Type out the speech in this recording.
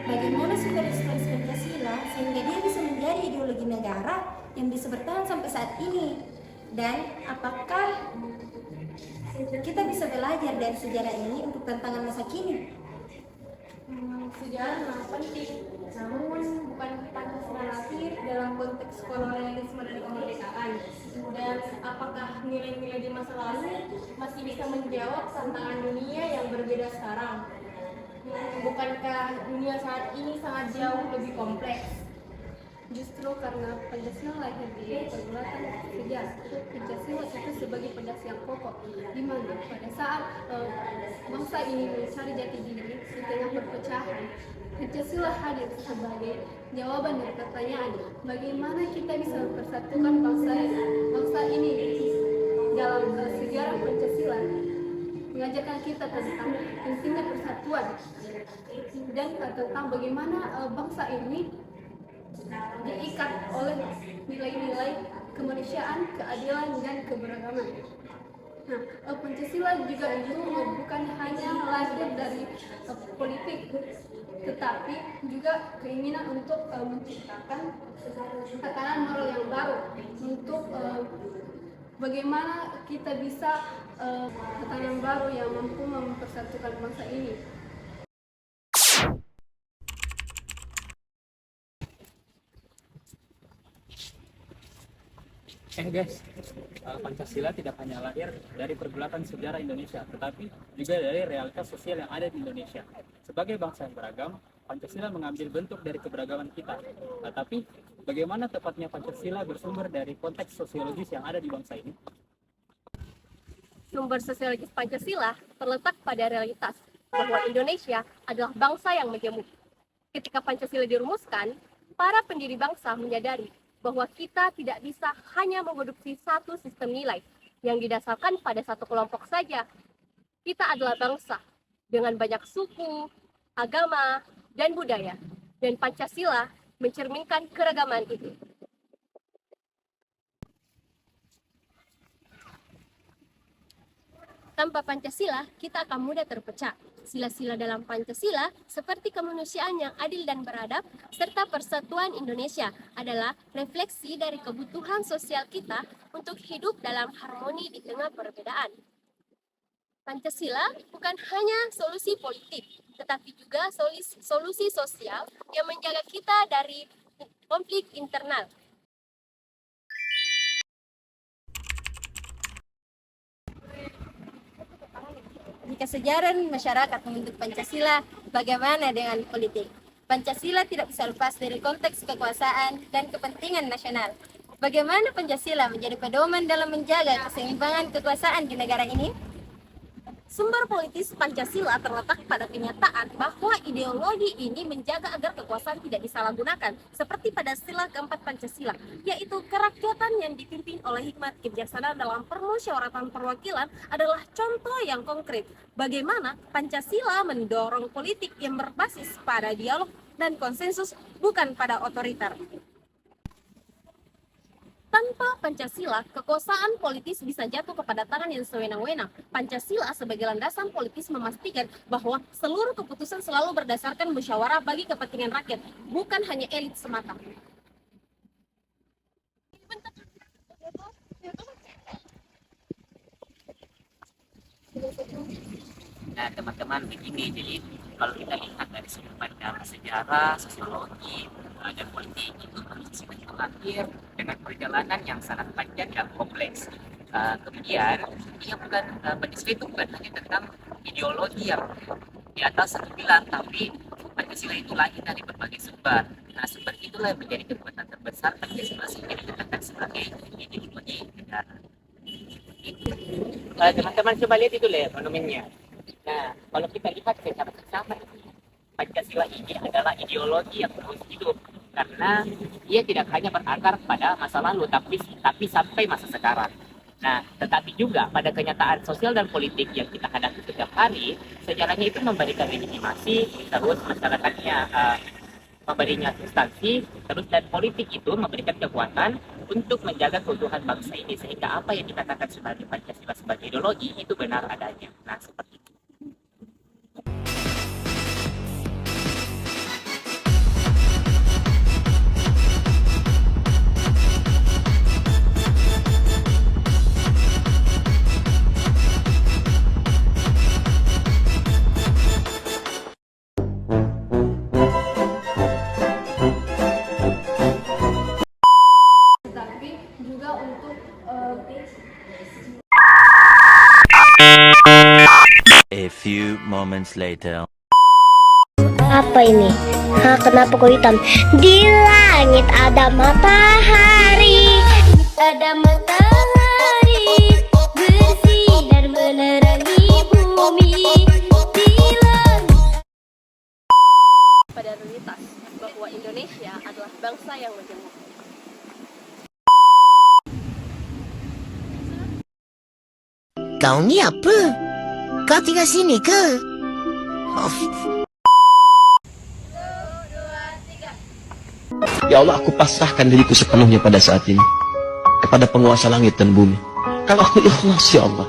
Bagaimana superhistoris Pancasila sehingga dia bisa menjadi ideologi negara yang bisa bertahan sampai saat ini? Dan apakah kita bisa belajar dari sejarah ini untuk tantangan masa kini? Sejarah memang penting, namun bukan Pancasila lahir dalam konteks kolonialisme dan kemerdekaan. Dan apakah nilai-nilai di masa lalu masih bisa menjawab tantangan dunia yang berbeda sekarang? Bukankah dunia saat ini sangat jauh lebih kompleks? Justru karena Pancasila lahir di pergulatan sejarah, Pancasila itu sebagai pondasi yang pokok, di mana pada saat bangsa ini mencari jati diri di tengah perpecahan, Pancasila hadir sebagai jawaban dari pertanyaan bagaimana kita bisa mempersatukan bangsa ini. Dalam sejarah Pancasila mengajarkan kita tentang pentingnya persatuan dan tentang bagaimana bangsa ini diikat oleh nilai-nilai kemanusiaan, keadilan, dan keberagaman. Nah, Pancasila juga itu bukan hanya lahir dari politik, tetapi juga keinginan untuk menciptakan tatanan moral yang baru untuk bagaimana kita bisa tatanan baru yang mampu mempersatukan bangsa ini. Guys, Pancasila tidak hanya lahir dari pergulatan sejarah Indonesia, tetapi juga dari realitas sosial yang ada di Indonesia. Sebagai bangsa yang beragam, Pancasila mengambil bentuk dari keberagaman kita. Tetapi, bagaimana tepatnya Pancasila bersumber dari konteks sosiologis yang ada di bangsa ini? Sumber sosiologis Pancasila terletak pada realitas bahwa Indonesia adalah bangsa yang majemuk. Ketika Pancasila dirumuskan, para pendiri bangsa menyadari bahwa kita tidak bisa hanya mengadopsi satu sistem nilai yang didasarkan pada satu kelompok saja. Kita adalah bangsa dengan banyak suku, agama, dan budaya, dan Pancasila mencerminkan keragaman itu. Tanpa Pancasila, kita akan mudah terpecah. Sila-sila dalam Pancasila seperti kemanusiaan yang adil dan beradab, serta persatuan Indonesia adalah refleksi dari kebutuhan sosial kita untuk hidup dalam harmoni di tengah perbedaan. Pancasila bukan hanya solusi politik, tetapi juga solusi sosial yang menjaga kita dari konflik internal. Jika sejarah masyarakat membentuk Pancasila, bagaimana dengan politik? Pancasila tidak bisa lepas dari konteks kekuasaan dan kepentingan nasional. Bagaimana Pancasila menjadi pedoman dalam menjaga keseimbangan kekuasaan di negara ini? Sumber politis Pancasila terletak pada kenyataan bahwa ideologi ini menjaga agar kekuasaan tidak disalahgunakan, seperti pada sila keempat Pancasila, yaitu kerakyatan yang dipimpin oleh hikmat kebijaksanaan dalam permusyawaratan perwakilan adalah contoh yang konkret bagaimana Pancasila mendorong politik yang berbasis pada dialog dan konsensus, bukan pada otoriter. Tanpa Pancasila, kekuasaan politis bisa jatuh kepada tangan yang sewenang-wenang. Pancasila sebagai landasan politis memastikan bahwa seluruh keputusan selalu berdasarkan musyawarah bagi kepentingan rakyat, bukan hanya elit semata. Nah, teman-teman begini, jadi kalau kita lihat dari sudut pandang sejarah, sosiologi, dan politik itu Pancasila itu lahir dengan perjalanan yang sangat panjang dan kompleks. Kemudian, Pancasila itu bukan hanya tentang ideologi yang di atas satu pilar, tapi Pancasila itu lahir dari berbagai sumber. Nah, sumber itulah yang menjadi kekuatan terbesar Pancasila sehingga dikatakan sebagai ideologi negara. Teman-teman coba lihat itu monumennya. Nah, kalau kita lihat secara bersama, Pancasila ini adalah ideologi yang terus hidup karena ia tidak hanya berakar pada masa lalu, tapi sampai masa sekarang. Nah, tetapi juga pada kenyataan sosial dan politik yang kita hadapi setiap hari, sejarahnya itu memberikan legitimasi, terus masyarakatnya memberinya substansi, terus dan politik itu memberikan kekuatan untuk menjaga keutuhan bangsa ini sehingga apa yang dikatakan sebagai Pancasila sebagai ideologi itu benar adanya. Nah, seperti itu. moments later. Apa ini? Kenapa kok hitam? Di langit ada matahari. Ada matahari bersinar menerangi bumi. Di langit. Pada realitas bahwa Indonesia adalah bangsa yang majemuk. Kau ni apa? Kau tinggal sini ke? Oh. Ya Allah, aku pasrahkan diriku sepenuhnya pada saat ini kepada penguasa langit dan bumi. Kalau aku ikhlas, ya Allah,